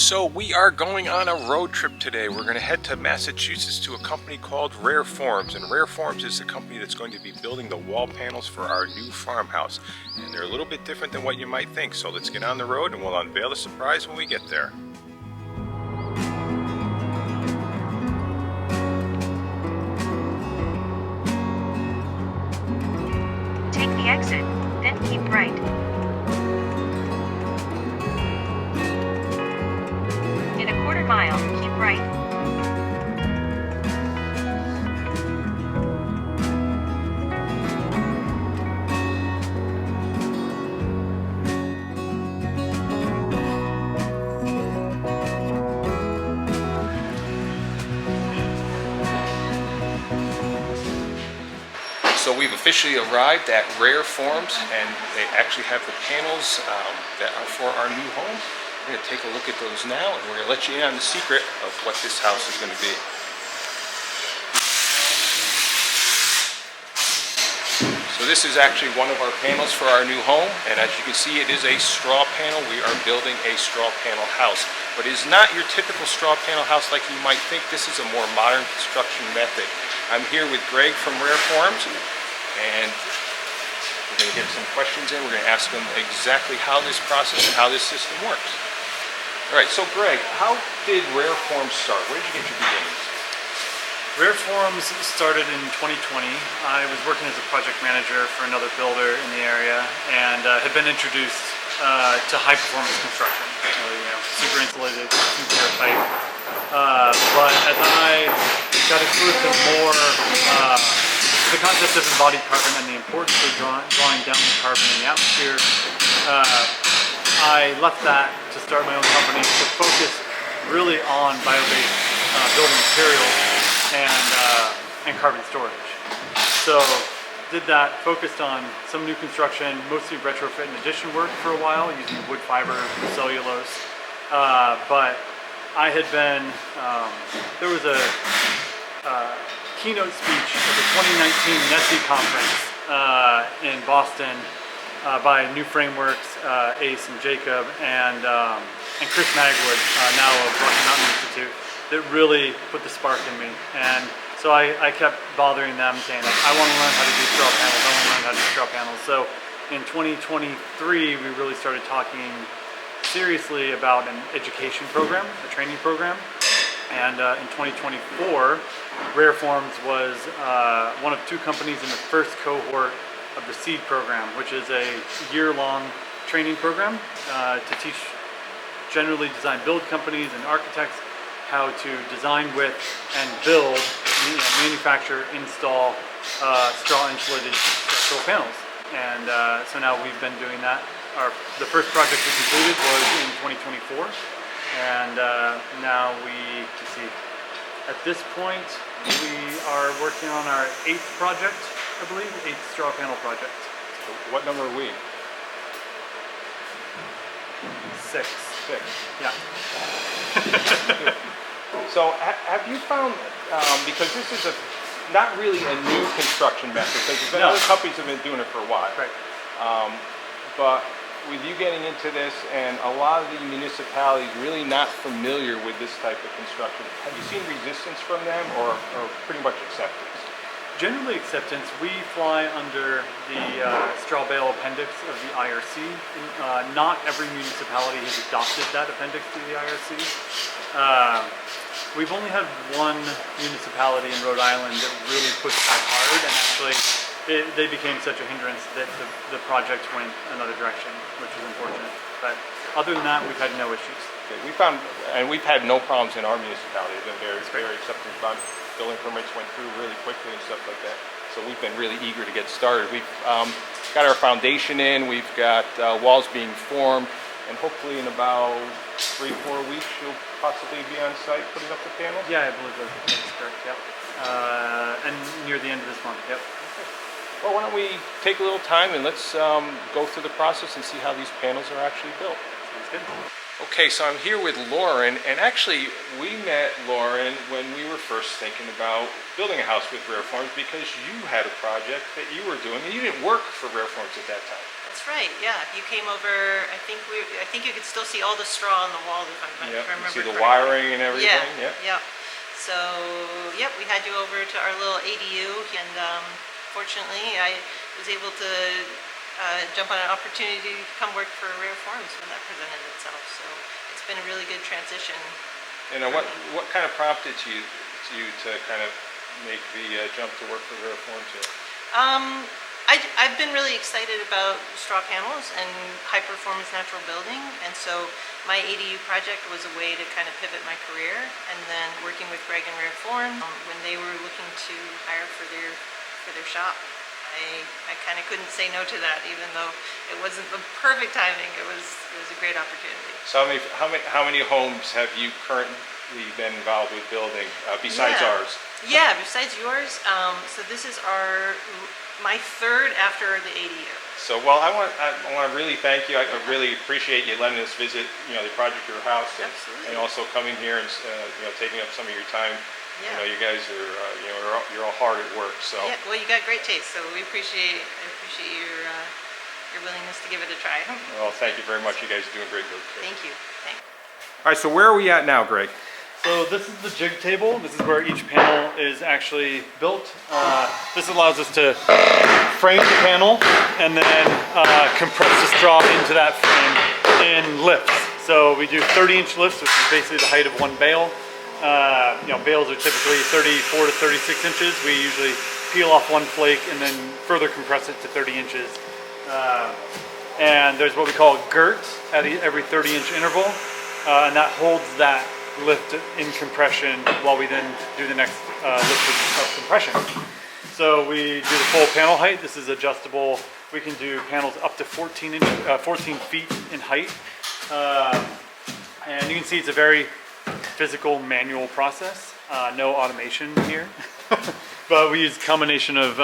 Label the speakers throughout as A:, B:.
A: So we are going on a road trip today. We're going to head to Massachusetts to a company called Rare Forms. And Rare Forms is the company that's going to be building the wall panels for our new farmhouse. And they're a little bit different than what you might think. So let's get on the road and we'll unveil the surprise when we get there.
B: Take the exit, then keep right. In a quarter mile, keep right.
A: So we've officially arrived at Rare Forms, and they actually have the panels that are for our new home. We're going to take a look at those now, and we're going to let you in on the secret of what this house is going to be. So this is actually one of our panels for our new home, and as you can see, it is a straw panel. We are building a straw panel house, but it is not your typical straw panel house like you might think. This is a more modern construction method. I'm here with Greg from Rare Forms, and we're going to get some questions in. We're going to ask them exactly how this process and how this system works. All right, so Greg, how did Rare Forms start? Where did you get your beginnings?
C: Rare Forms started in 2020. I was working as a project manager for another builder in the area and had been introduced to high performance construction. So, super insulated, super airtight. But as I got exposed to more the concept of embodied carbon and the importance of drawing down the carbon in the atmosphere, I left that to start my own company to focus really on bio-based building materials and carbon storage. So did that, focused on some new construction, mostly retrofit and addition work for a while using wood fiber, cellulose. But I had been, there was a keynote speech at the 2019 NESI conference in Boston by New Frameworks, Ace and Jacob, and Chris Magwood, now of Rocky Mountain Institute, that really put the spark in me. And so I kept bothering them, saying, like, I want to learn how to do straw panels, I want to learn how to do straw panels. So in 2023, we really started talking seriously about an education program, a training program. And in 2024, Rare Forms was one of two companies in the first cohort of the SEED program, which is a year-long training program to teach generally design build companies and architects how to design with and build, manufacture, install straw insulated structural panels. And so now we've been doing that. The first project we completed was in 2024. And now let's see, at this point, we are working on our 8th project, I believe, 8th straw panel project.
A: So what number are we?
C: 6.
A: 6.
C: Yeah.
A: So have you found, because this is not really a new construction method, because other companies have been doing it for a while.
C: Right.
A: But with you getting into this and a lot of the municipalities really not familiar with this type of construction, have you seen resistance from them or pretty much acceptance?
C: Generally acceptance. We fly under the straw bale appendix of the IRC. Not every municipality has adopted that appendix to the IRC. We've only had one municipality in Rhode Island that really pushed back hard, and actually they became such a hindrance that the project went another direction, which is unfortunate. But other than that, we've had no issues.
A: Okay, we've had no problems in our municipality. They've been very accepting. Building permits went through really quickly and stuff like that. So we've been really eager to get started. We've got our foundation in. We've got walls being formed, and hopefully in about 3-4 weeks, you'll possibly be on site putting up the panels.
C: Yeah, I believe that's correct. Yep. And near the end of this month. Yep.
A: Okay. Well, why don't we take a little time and let's go through the process and see how these panels are actually built.
C: Sounds good.
A: Okay, so I'm here with Lauren, and actually we met Lauren when we were first thinking about building a house with Rare Forms because you had a project that you were doing, and you didn't work for Rare Forms at that time.
D: That's right. Yeah, you came over. I think you could still see all the straw on the walls if I
A: Yep,
D: remember
A: you see the
D: correctly.
A: wiring and everything.
D: Yeah.
A: Yep.
D: Yep. So yep, we had you over to our little ADU, and fortunately, I was able to jump on an opportunity to come work for Rare Forms when that presented itself. So it's been a really good transition.
A: And what kind of prompted you to kind of make the jump to work for Rare Forms here?
D: I've been really excited about straw panels and high performance natural building, and so my ADU project was a way to kind of pivot my career. And then working with Greg and Rare Form, when they were looking to hire for their shop, I kind of couldn't say no to that, even though it wasn't the perfect timing. It was a great opportunity.
A: So how many homes have you currently been involved with building besides ours?
D: Yeah, besides yours. So this is my third after the ADU.
A: So, well, I want to really thank you. I really appreciate you letting us visit, the project at your house, and also coming here and taking up some of your time.
D: Yeah.
A: You guys are you're all hard at work. So.
D: Yeah. Well, you got great taste, so I appreciate your willingness to give it a try.
A: Well, thank you very much. You guys are doing great work.
D: Thank you. Thanks.
A: All right. So where are we at now, Greg?
C: So this is the jig table. This is where each panel is actually built. This allows us to frame the panel and then compress the straw into that frame in lifts. So we do 30-inch lifts, which is basically the height of one bale. Bales are typically 34 to 36 inches. We usually peel off one flake and then further compress it to 30 inches. And there's what we call girt at every 30-inch interval, and that holds that lift in compression while we then do the next lift of compression. So we do the full panel height. This is adjustable. We can do panels up to 14 feet in height. And you can see it's a very physical manual process. No automation here. But we use a combination of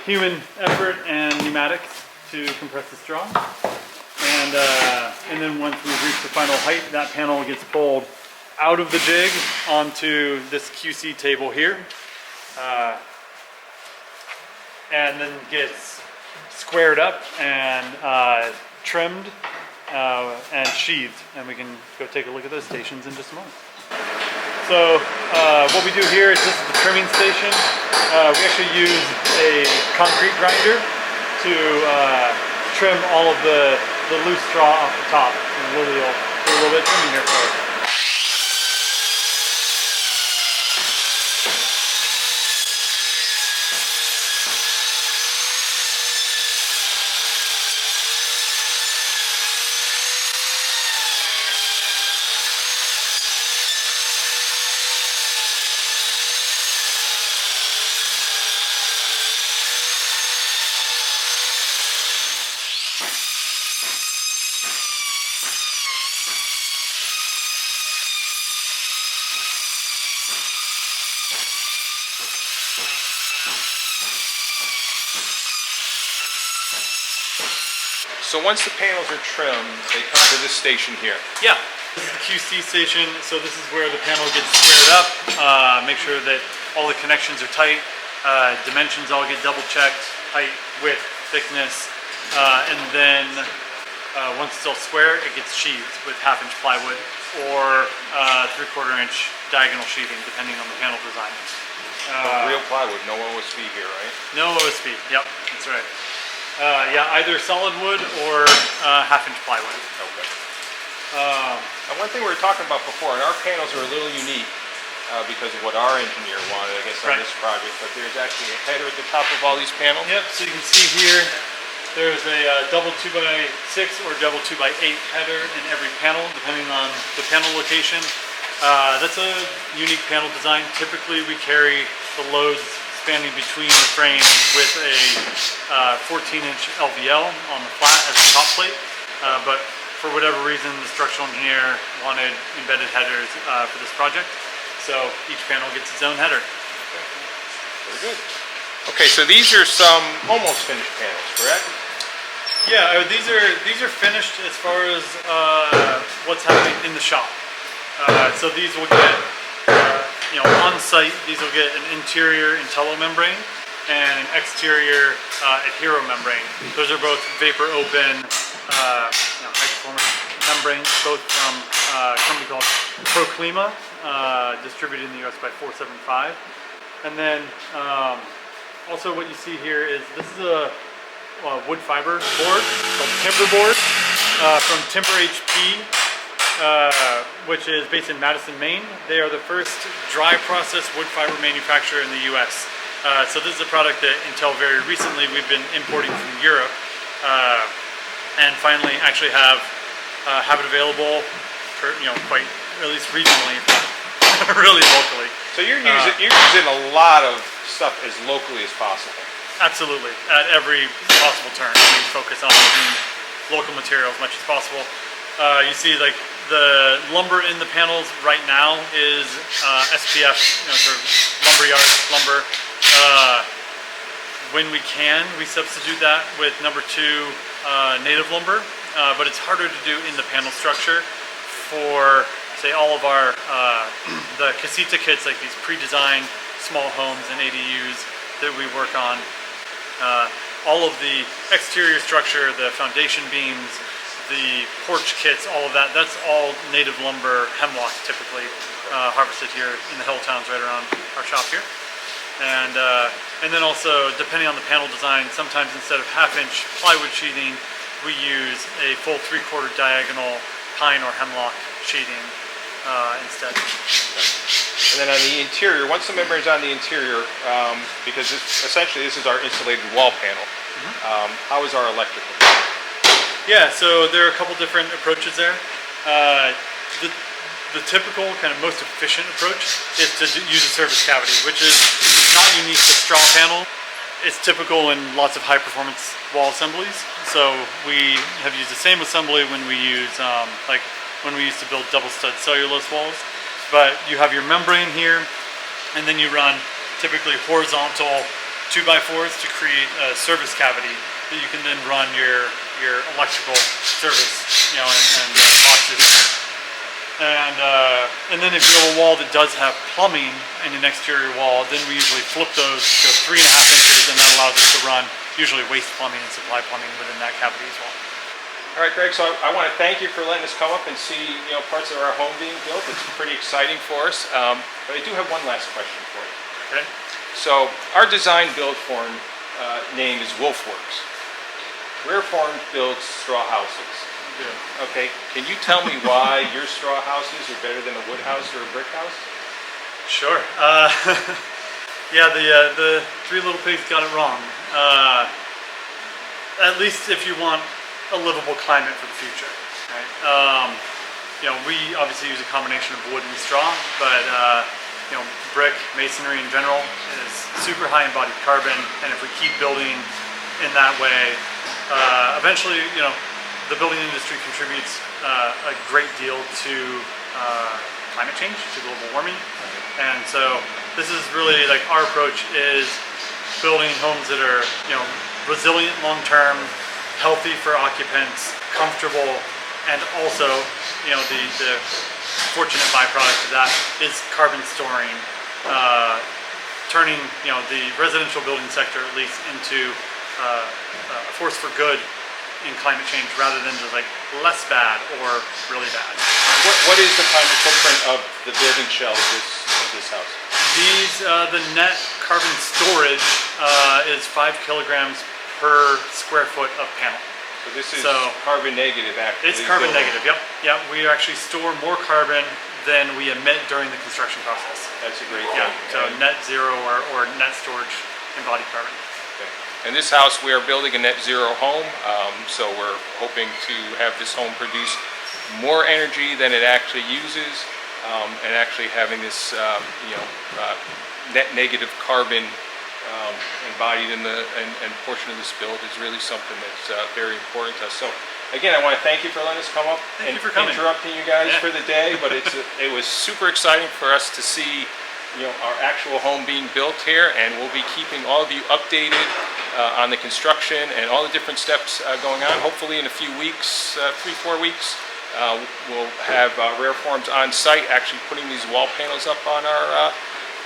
C: human effort and pneumatics to compress the straw. And then once we've reached the final height, that panel gets pulled out of the jig onto this QC table here, and then gets squared up and trimmed and sheathed, and we can go take a look at those stations in just a moment. So what we do here is this is the trimming station. We actually use a concrete grinder to trim all of the loose straw off the top. And Lily will do a little bit of trimming here for us.
A: So once the panels are trimmed, they come to this station here.
C: Yeah, this is the QC station. So this is where the panel gets squared up. Make sure that all the connections are tight. Dimensions all get double checked. Height, width, thickness. And then once it's all square, it gets sheathed with 1/2-inch plywood or 3/4 inch diagonal sheathing, depending on the panel design.
A: Real plywood, no OSB here, right?
C: No OSB. Yep, that's right. Either solid wood or 1/2-inch plywood.
A: Okay. And one thing we were talking about before, and our panels are a little unique because of what our engineer wanted, I guess, on this project, but there's actually a header at the top of all these panels.
C: Yep, so you can see here, there's a double 2x6 or double 2x8 header in every panel, depending on the panel location. That's a unique panel design. Typically, we carry the loads spanning between the frames with a 14-inch LVL on the flat as a top plate, but for whatever reason the structural engineer wanted embedded headers for this project, so each panel gets its own header.
A: Very good. Okay, so these are some almost finished panels, correct?
C: Yeah, these are finished as far as what's happening in the shop. So these will get on site, these will get an interior Intello membrane, and an exterior adhero membrane. Those are both vapor open high performance membranes, both from a company called Proclima, distributed in the US by 475. And then also what you see here is this is a wood fiber board called Timber Board from Timber HP, which is based in Madison, Maine. They are the first dry process wood fiber manufacturer in the US. So this is a product that until very recently we've been importing from Europe, and finally actually have it available for, quite, at least regionally, if not really locally.
A: So you're using a lot of stuff as locally as possible.
C: Absolutely, at every possible turn. We focus on using local material as much as possible. You see, like, the lumber in the panels right now is SPF, sort of lumberyard lumber. When we can, we substitute that with number 2 native lumber, but it's harder to do in the panel structure for, say, all of our the casita kits, like these pre-designed small homes and ADUs that we work on. All of the exterior structure, the foundation beams, the porch kits, all of that, that's all native lumber, hemlock typically, harvested here in the hill towns right around our shop here. And then also, depending on the panel design, sometimes instead of half-inch plywood sheathing, we use a full 3/4 diagonal pine or hemlock sheathing instead.
A: And then on the interior, once the membrane's on the interior, because essentially this is our insulated wall panel, how is our electrical?
C: Yeah, so there are a couple different approaches there. The typical, kind of most efficient approach is to use a surface cavity, which is not unique to straw panel. It's typical in lots of high-performance wall assemblies. So we have used the same assembly when we use, like when we used to build double-stud cellulose walls. But you have your membrane here, and then you run typically horizontal 2x4s to create a service cavity that you can then run your electrical service, and boxes. And then if you have a wall that does have plumbing and an exterior wall, then we usually flip those to 3.5 inches, and that allows us to run usually waste plumbing and supply plumbing within that cavity as well.
A: All right, Greg, so I want to thank you for letting us come up and see parts of our home being built. It's pretty exciting for us. But I do have one last question for you.
C: Okay.
A: So our design build form name is Wolfworks. We're Farm builds straw houses.
C: Yeah.
A: Okay, can you tell me why your straw houses are better than a wood house or a brick house?
C: Sure. Yeah, the Three Little Pigs got it wrong. At least if you want a livable climate for the future, right? We obviously use a combination of wood and straw, but brick, masonry in general is super high embodied carbon, and if we keep building in that way, eventually, the building industry contributes a great deal to climate change, to global warming, and so this is really like our approach is building homes that are resilient long term, healthy for occupants, comfortable, and also the fortunate byproduct of that is carbon storing, turning the residential building sector at least into a force for good in climate change rather than just like less bad or really bad.
A: What is the climate footprint of the building shell of this house?
C: The net carbon storage is 5 kilograms per square foot of panel.
A: So this is carbon negative actually.
C: It's carbon negative, yep. Yeah, we actually store more carbon than we emit during the construction process.
A: That's a great thing.
C: Yeah, so net zero or net storage embodied carbon.
A: In this house, we are building a net zero home, so we're hoping to have this home produce more energy than it actually uses, and actually having this, net negative carbon embodied in the portion of this build is really something that's very important to us. So, again, I want to thank you for letting us come up and interrupting you guys for the day, but it was super exciting for us to see our actual home being built here, and we'll be keeping all of you updated on the construction and all the different steps going on. Hopefully in a few weeks, 3-4 weeks, we'll have Rare Forms on site actually putting these wall panels up on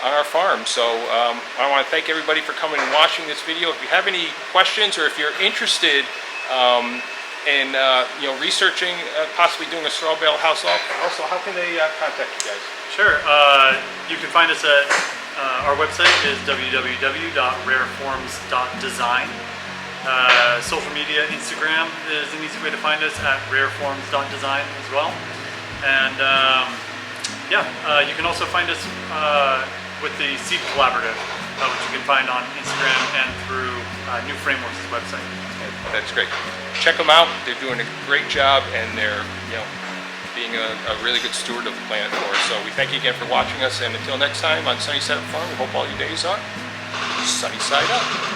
A: on our farm. So I want to thank everybody for coming and watching this video. If you have any questions, or if you're interested in researching possibly doing a straw bale house, also how can they contact you guys?
C: Sure. You can find us at our website is www.rareforms.design. Social media, Instagram is an easy way to find us at rareforms.design as well. And you can also find us with the Seed Collaborative, which you can find on Instagram and through New Frameworks' website.
A: That's great. Check them out. They're doing a great job, and they're being a really good steward of the planet for us. So we thank you again for watching us, and until next time on Sunny Side Up Farm, we hope all your days are sunny side up.